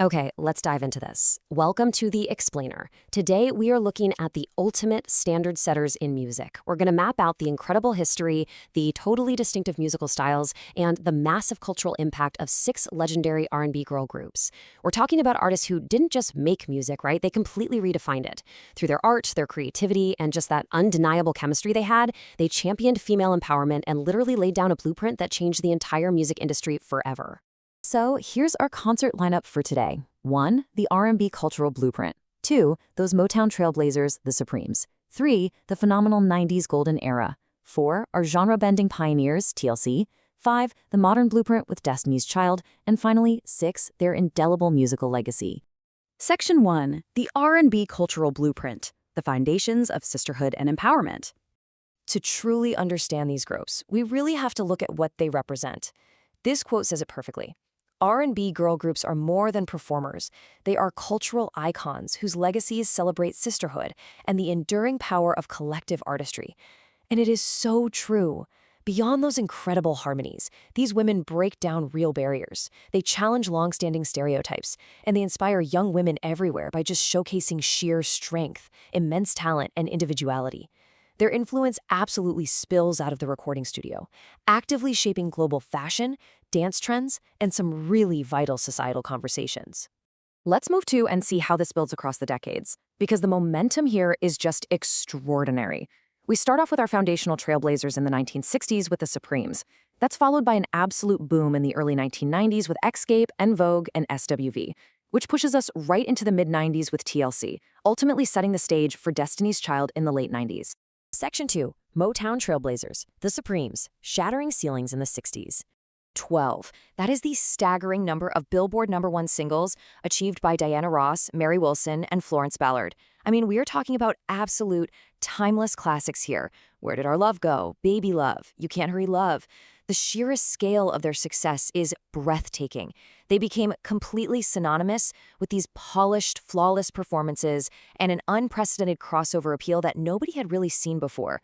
Okay, let's dive into this. Welcome to The Explainer. Today, we are looking at the ultimate standard setters in music. We're going to map out the incredible history, the totally distinctive musical styles, and the massive cultural impact of 6 legendary R&B girl groups. We're talking about artists who didn't just make music, right? They completely redefined it. Through their art, their creativity, and just that undeniable chemistry they had, they championed female empowerment and literally laid down a blueprint that changed the entire music industry forever. So here's our concert lineup for today. 1. The R&B cultural blueprint. 2. Those Motown trailblazers, the Supremes. 3. The phenomenal 90s golden era. 4. Our genre-bending pioneers, TLC. 5. The modern blueprint with Destiny's Child. And finally, 6. Their indelible musical legacy. Section 1. The R&B cultural blueprint. The foundations of sisterhood and empowerment. To truly understand these groups, we really have to look at what they represent. This quote says it perfectly. R&B girl groups are more than performers. They are cultural icons whose legacies celebrate sisterhood and the enduring power of collective artistry. And it is so true. Beyond those incredible harmonies, these women break down real barriers. They challenge long-standing stereotypes, and they inspire young women everywhere by just showcasing sheer strength, immense talent, and individuality. Their influence absolutely spills out of the recording studio, actively shaping global fashion, dance trends, and some really vital societal conversations. Let's move to and see how this builds across the decades, because the momentum here is just extraordinary. We start off with our foundational trailblazers in the 1960s with the Supremes. That's followed by an absolute boom in the early 1990s with Xscape and Vogue and SWV, which pushes us right into the mid-90s with TLC, ultimately setting the stage for Destiny's Child in the late 90s. Section 2. Motown Trailblazers, the Supremes, shattering ceilings in the 60s. 12. That is the staggering number of Billboard #1 singles achieved by Diana Ross, Mary Wilson, and Florence Ballard. I mean, we are talking about absolute, timeless classics here. Where Did Our Love Go? Baby Love, You Can't Hurry Love. The sheerest scale of their success is breathtaking. They became completely synonymous with these polished, flawless performances and an unprecedented crossover appeal that nobody had really seen before.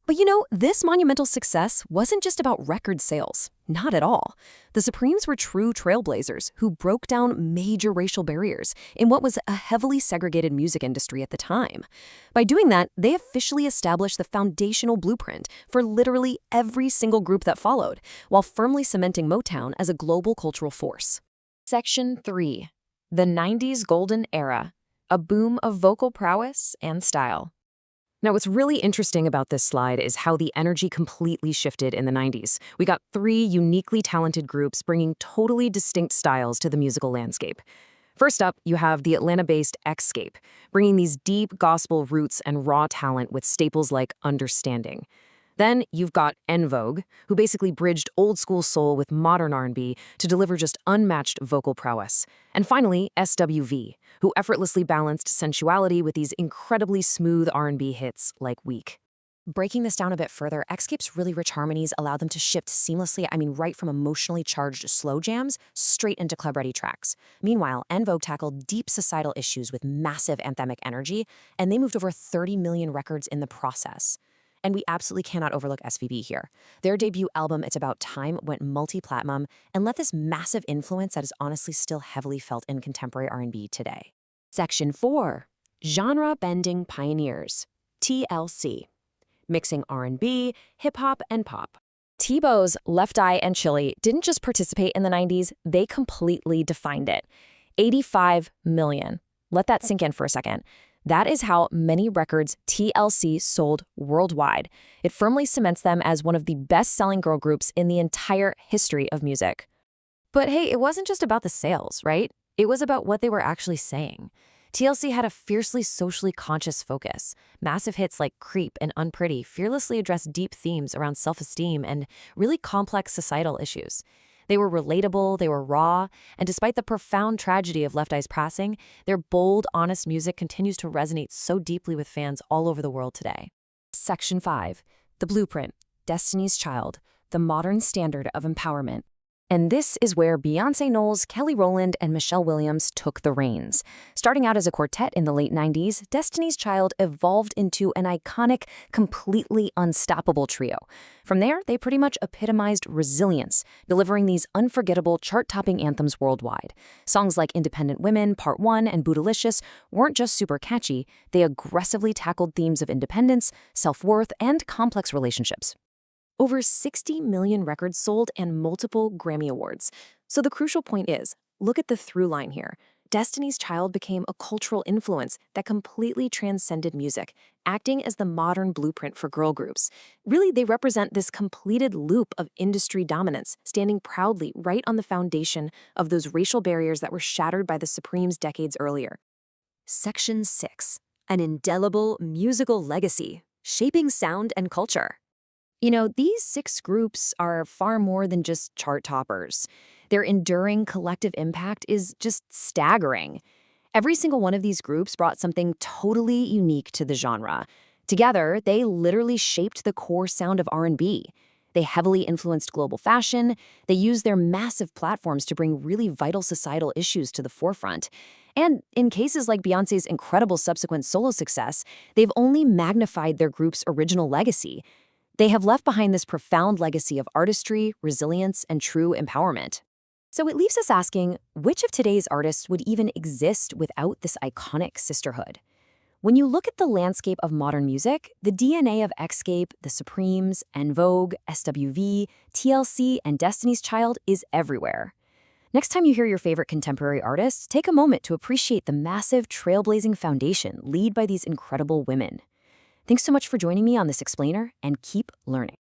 But this monumental success wasn't just about record sales. Not at all. The Supremes were true trailblazers who broke down major racial barriers in what was a heavily segregated music industry at the time. By doing that, they officially established the foundational blueprint for literally every single group that followed, while firmly cementing Motown as a global cultural force. Section 3. The 90s Golden Era, a boom of vocal prowess and style. Now, what's really interesting about this slide is how the energy completely shifted in the 90s. We got 3 uniquely talented groups bringing totally distinct styles to the musical landscape. First up, you have the Atlanta-based Xscape, bringing these deep gospel roots and raw talent with staples like Understanding. Then you've got Vogue, who basically bridged old-school soul with modern R&B to deliver just unmatched vocal prowess. And finally, SWV, who effortlessly balanced sensuality with these incredibly smooth R&B hits like Weak. Breaking this down a bit further, Xscape's really rich harmonies allowed them to shift seamlessly, right from emotionally charged slow jams straight into club-ready tracks. Meanwhile, Vogue tackled deep societal issues with massive anthemic energy, and they moved over 30 million records in the process. And we absolutely cannot overlook SVB here. Their debut album, It's About Time, went multi-platinum and left this massive influence that is honestly still heavily felt in contemporary R&B today. Section 4. Genre-bending pioneers, TLC. Mixing R&B, hip-hop, and pop. Tebow's Left Eye and Chili didn't just participate in the 90s, they completely defined it. 85 million. Let that sink in for a second. That is how many records TLC sold worldwide. It firmly cements them as one of the best-selling girl groups in the entire history of music. But hey, it wasn't just about the sales, right? It was about what they were actually saying. TLC had a fiercely socially conscious focus. Massive hits like Creep and Unpretty fearlessly addressed deep themes around self-esteem and really complex societal issues. They were relatable, they were raw, and despite the profound tragedy of Left Eye's passing, their bold, honest music continues to resonate so deeply with fans all over the world today. Section 5. The Blueprint, Destiny's Child, the modern standard of empowerment. And this is where Beyoncé Knowles, Kelly Rowland, and Michelle Williams took the reins. Starting out as a quartet in the late 90s, Destiny's Child evolved into an iconic, completely unstoppable trio. From there, they pretty much epitomized resilience, delivering these unforgettable chart-topping anthems worldwide. Songs like Independent Women, Part 1, and Bootylicious weren't just super catchy, they aggressively tackled themes of independence, self-worth, and complex relationships. Over 60 million records sold and multiple Grammy Awards. So the crucial point is, look at the through line here. Destiny's Child became a cultural influence that completely transcended music, acting as the modern blueprint for girl groups. Really, they represent this completed loop of industry dominance, standing proudly right on the foundation of those racial barriers that were shattered by the Supremes decades earlier. Section 6. An indelible musical legacy, shaping sound and culture. You know, these 6 groups are far more than just chart toppers. Their enduring collective impact is just staggering. Every single one of these groups brought something totally unique to the genre. Together, they literally shaped the core sound of R&B. They heavily influenced global fashion. They used their massive platforms to bring really vital societal issues to the forefront. And in cases like Beyoncé's incredible subsequent solo success, they've only magnified their group's original legacy. They have left behind this profound legacy of artistry, resilience, and true empowerment. So it leaves us asking, which of today's artists would even exist without this iconic sisterhood? When you look at the landscape of modern music, the DNA of Xscape, the Supremes, and Vogue, SWV, TLC, and Destiny's Child is everywhere. Next time you hear your favorite contemporary artists, take a moment to appreciate the massive, trailblazing foundation led by these incredible women. Thanks so much for joining me on this explainer, and keep learning.